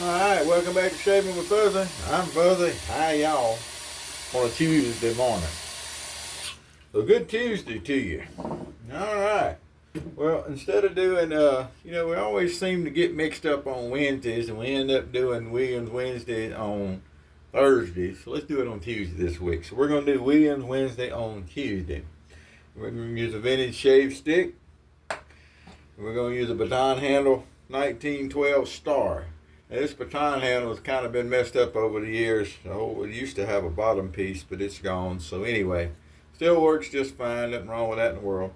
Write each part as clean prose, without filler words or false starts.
Alright, welcome back to Shaving with Fuzzy. I'm Fuzzy. Hi y'all. On a Tuesday morning. So good Tuesday to you. Alright. Well, instead of doing, we always seem to get mixed up on Wednesdays and we end up doing Williams Wednesday on Thursdays. So let's do it on Tuesday this week. So we're going to do Williams Wednesday on Tuesday. We're going to use a vintage shave stick. We're going to use a baton handle 1912 Star. Now, this baton handle has kind of been messed up over the years. Oh, it used to have a bottom piece, but it's gone. So anyway, still works just fine. Nothing wrong with that in the world.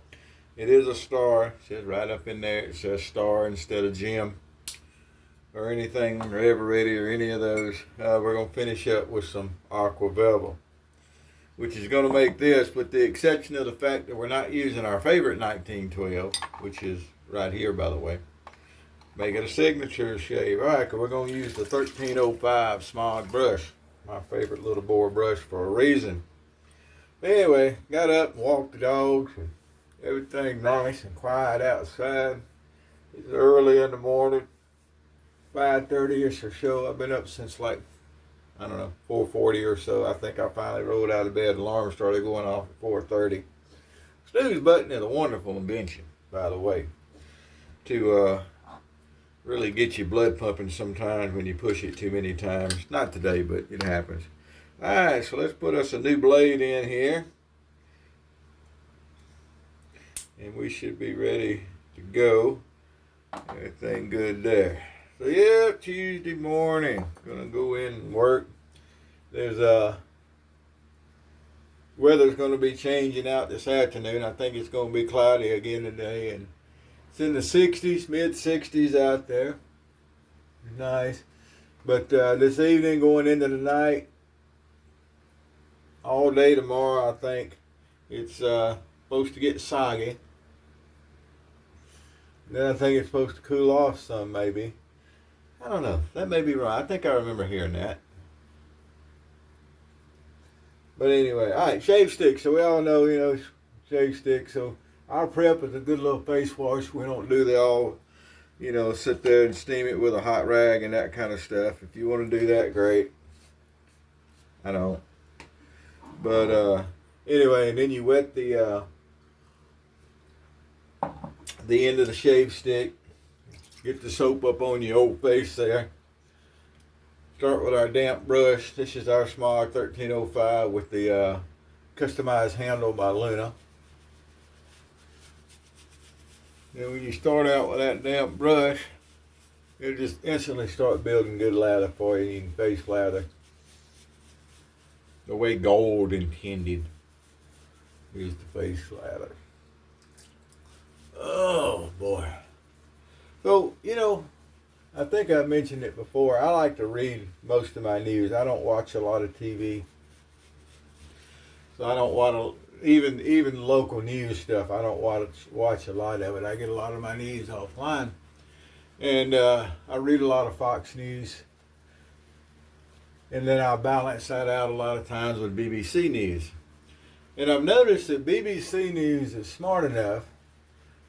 It is a Star. It says right up in there. It says Star instead of Jim or anything or Ever Ready or any of those. We're going to finish up with some Aqua Velvet, which is going to make this, with the exception of the fact that we're not using our favorite 1912, which is right here, by the way. Make it a signature shave. All right, we're going to use the 1305 Smog brush, my favorite little bore brush for a reason. But anyway, got up and walked the dogs and everything nice and quiet outside. It's early in the morning, 5:30ish or so. I've been up since like, 4:40 or so. I think I finally rolled out of bed. The alarm started going off at 4:30. Snooze button is a wonderful invention, by the way, to really get your blood pumping sometimes when you push it too many times. Not today, but it happens. All right, so let's put us a new blade in here. And we should be ready to go. Everything good there. So yeah, Tuesday morning, gonna go in and work. There's weather's gonna be changing out this afternoon. I think it's gonna be cloudy again today, and it's in the 60s, mid 60s out there. Nice. But this evening, going into the night, all day tomorrow, I think it's supposed to get soggy. Then I think it's supposed to cool off some, maybe. I don't know. That may be right. I think I remember hearing that. But anyway, all right, shave stick. So we all know, shave stick. So our prep is a good little face wash. We don't do the all, sit there and steam it with a hot rag and that kind of stuff. If you want to do that, great. I don't. But anyway, and then you wet the end of the shave stick. Get the soap up on your old face there. Start with our damp brush. This is our Smog 1305 with the customized handle by Luna. Then when you start out with that damp brush, it'll just instantly start building good lather for you. You can face lather the way gold intended. Here's the face lather. Oh boy. So, I think I mentioned it before. I like to read most of my news. I don't watch a lot of TV. So I don't want to, even local news stuff, I don't watch a lot of it. I get a lot of my news offline. And I read a lot of Fox News. And then I'll balance that out a lot of times with BBC News. And I've noticed that BBC News is smart enough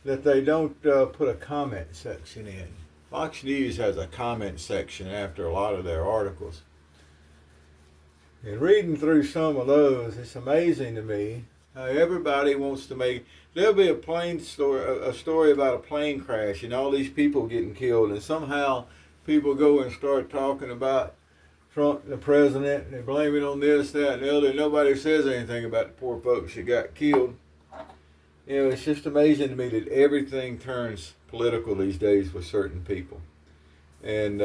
that they don't put a comment section in. Fox News has a comment section after a lot of their articles. And reading through some of those, it's amazing to me how everybody wants to make. There'll be a story about a plane crash and all these people getting killed, and somehow people go and start talking about Trump, the president, and they blame it on this, that, and the other. Nobody says anything about the poor folks that got killed. It's just amazing to me that everything turns political these days with certain people. And,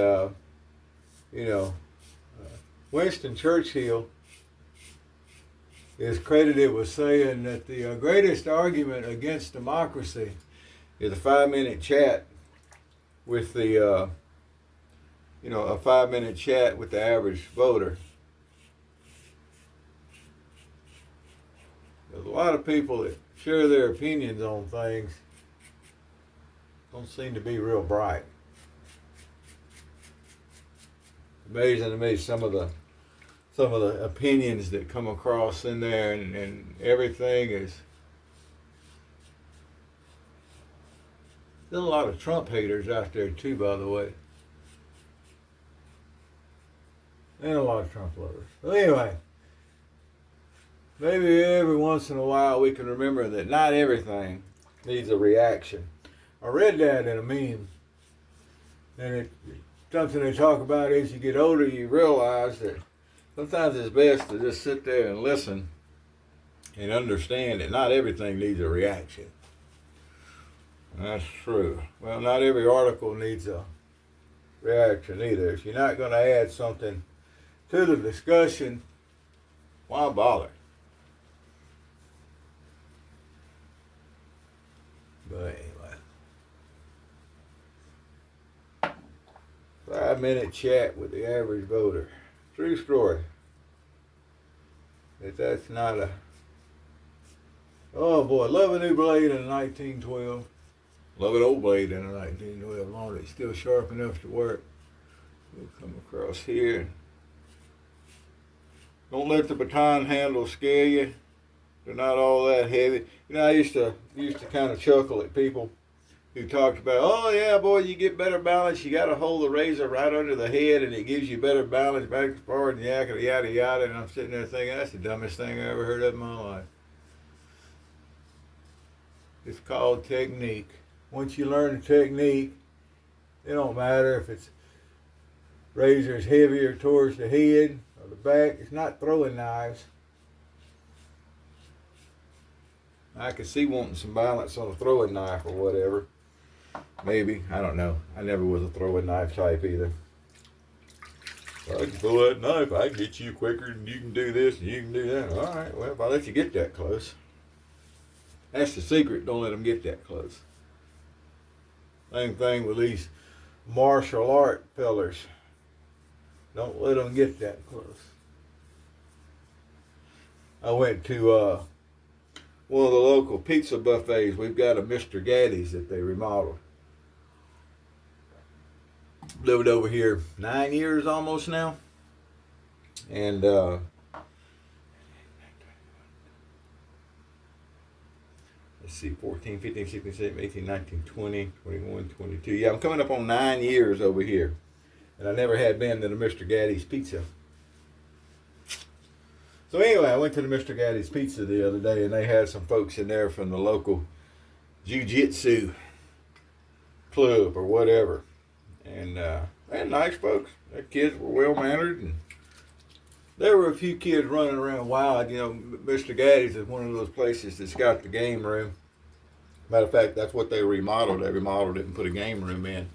Winston Churchill is credited with saying that the greatest argument against democracy is a 5-minute chat with the, a 5-minute chat with the average voter. There's a lot of people that share their opinions on things don't seem to be real bright. Amazing to me some of the opinions that come across in there, and everything is. There's a lot of Trump haters out there too, by the way. and a lot of Trump lovers. So anyway, maybe every once in a while we can remember that not everything needs a reaction. I read that in a meme, and it's something they talk about as you get older, you realize that sometimes it's best to just sit there and listen and understand that not everything needs a reaction. That's true. Well, not every article needs a reaction either. If you're not going to add something to the discussion, why bother? But anyway, 5-minute chat with the average voter. True story. If that's not a... Oh boy, love a new blade in a 1912. Love an old blade in a 1912. Long as it's still sharp enough to work. We'll come across here. Don't let the baton handle scare you. They're not all that heavy. You know, I used to kind of chuckle at people who talked about, oh yeah, boy, you get better balance. You got to hold the razor right under the head, and it gives you better balance back and forward, and yada yada yada. And I'm sitting there thinking, that's the dumbest thing I ever heard of in my life. It's called technique. Once you learn the technique, it don't matter if it's razor's heavier towards the head or the back. It's not throwing knives. I could see wanting some balance on a throwing knife or whatever. Maybe. I don't know. I never was a throwing knife type either. I can throw that knife. I can get you quicker, and you can do this, and you can do that. All right, well, if I let you get that close. That's the secret. Don't let them get that close. Same thing with these martial art fellers. Don't let them get that close. I went to one of the local pizza buffets. We've got a Mr. Gaddy's that they remodeled. Lived over here 9 years almost now. And let's see, 14, 15, 16, 17, 18, 19, 20, 21, 22. Yeah, I'm coming up on 9 years over here. And I never had been to the Mr. Gaddy's Pizza. So anyway, I went to the Mr. Gaddy's Pizza the other day, and they had some folks in there from the local jiu-jitsu club or whatever. And they had nice folks. Their kids were well-mannered, and there were a few kids running around wild. You know, Mr. Gaddy's is one of those places that's got the game room. Matter of fact, that's what they remodeled. They remodeled it and put a game room in.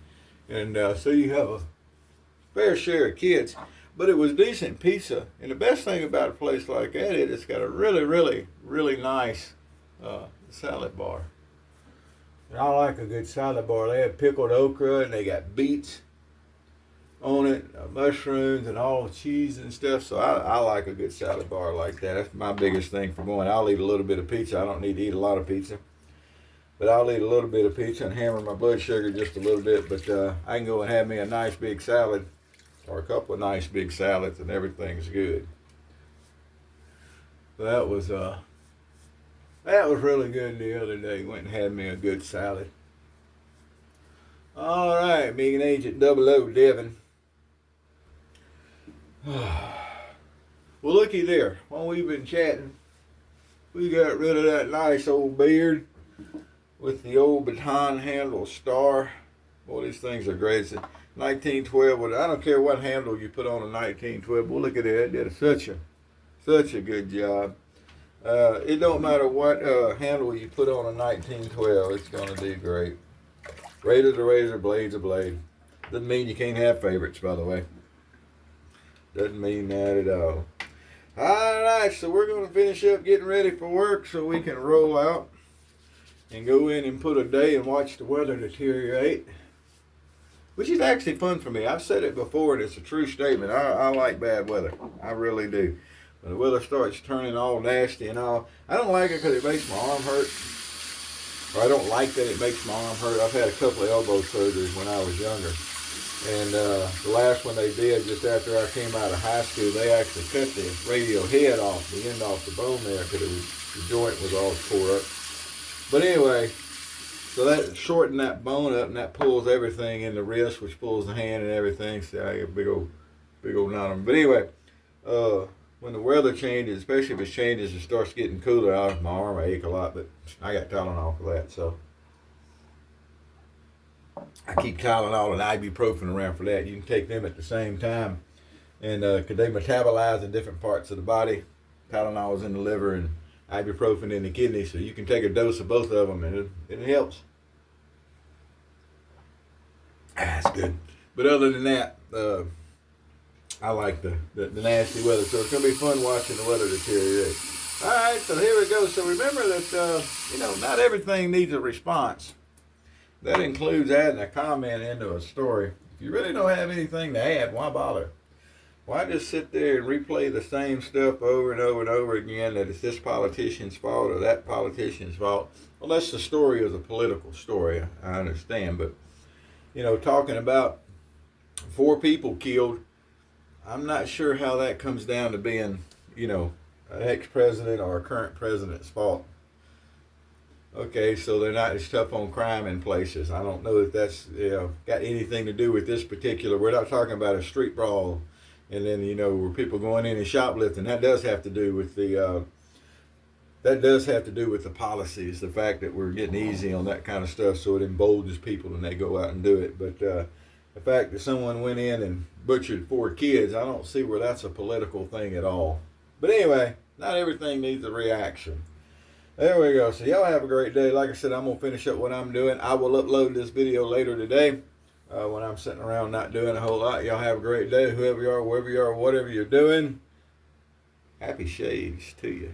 And so you have a fair share of kids. But it was decent pizza. And the best thing about a place like that is it's got a really, really, really nice salad bar. And I like a good salad bar. They had pickled okra, and they got beets on it, mushrooms, and all the cheese and stuff. So I like a good salad bar like that. That's my biggest thing for going. I'll eat a little bit of pizza. I don't need to eat a lot of pizza. But I'll eat a little bit of pizza and hammer my blood sugar just a little bit. But I can go and have me a nice big salad or a couple of nice big salads, and everything's good. So that was really good the other day. Went and had me a good salad. All right, being Agent 00 Devin. Well, looky there. While we've been chatting, we got rid of that nice old beard with the old baton handle star. Boy, these things are great. It's a 1912. I don't care what handle you put on a 1912. Well, look at that. It did such a good job. It don't matter what handle you put on a 1912. It's going to do great. Razor's a razor, blade's a blade. Doesn't mean you can't have favorites, by the way. Doesn't mean that at all. All right, so we're going to finish up getting ready for work so we can roll out and go in and put a day and watch the weather deteriorate, which is actually fun for me. I've said it before, and it's a true statement. I like bad weather. I really do. When the weather starts turning all nasty and all, I don't like it because it makes my arm hurt. Or I don't like that it makes my arm hurt. I've had a couple of elbow surgeries when I was younger. And the last one they did, just after I came out of high school, they actually cut the radial head off, the end off the bone there, because the joint was all tore up. But anyway, so that shortened that bone up, and that pulls everything in the wrist, which pulls the hand and everything. So I got a big old big old knot on them. But anyway, when the weather changes, especially if it changes and starts getting cooler, my arm I ache a lot, but I got Tylenol for that, so I keep Tylenol and ibuprofen around for that. You can take them at the same time, and because they metabolize in different parts of the body. Tylenol is in the liver and ibuprofen in the kidney, so you can take a dose of both of them, and it helps. That's good. But other than that, I like the nasty weather, so it's going to be fun watching the weather deteriorate. All right, so here we go. So remember that, not everything needs a response. That includes adding a comment into a story. If you really don't have anything to add, why bother? Why just sit there and replay the same stuff over and over and over again, that it's this politician's fault or that politician's fault? Well, that's the story of the political story, I understand. But, talking about 4 people killed, I'm not sure how that comes down to being, an ex-president or a current president's fault. Okay, so they're not as tough on crime in places. I don't know if that's got anything to do with this particular. We're not talking about a street brawl, and then where people going in and shoplifting. That does have to do with the policies. The fact that we're getting easy on that kind of stuff, so it emboldens people and they go out and do it. But the fact that someone went in and butchered 4 kids, I don't see where that's a political thing at all. But anyway, not everything needs a reaction. There we go. So y'all have a great day. Like I said, I'm going to finish up what I'm doing. I will upload this video later today when I'm sitting around not doing a whole lot. Y'all have a great day. Whoever you are, wherever you are, whatever you're doing. Happy shades to you.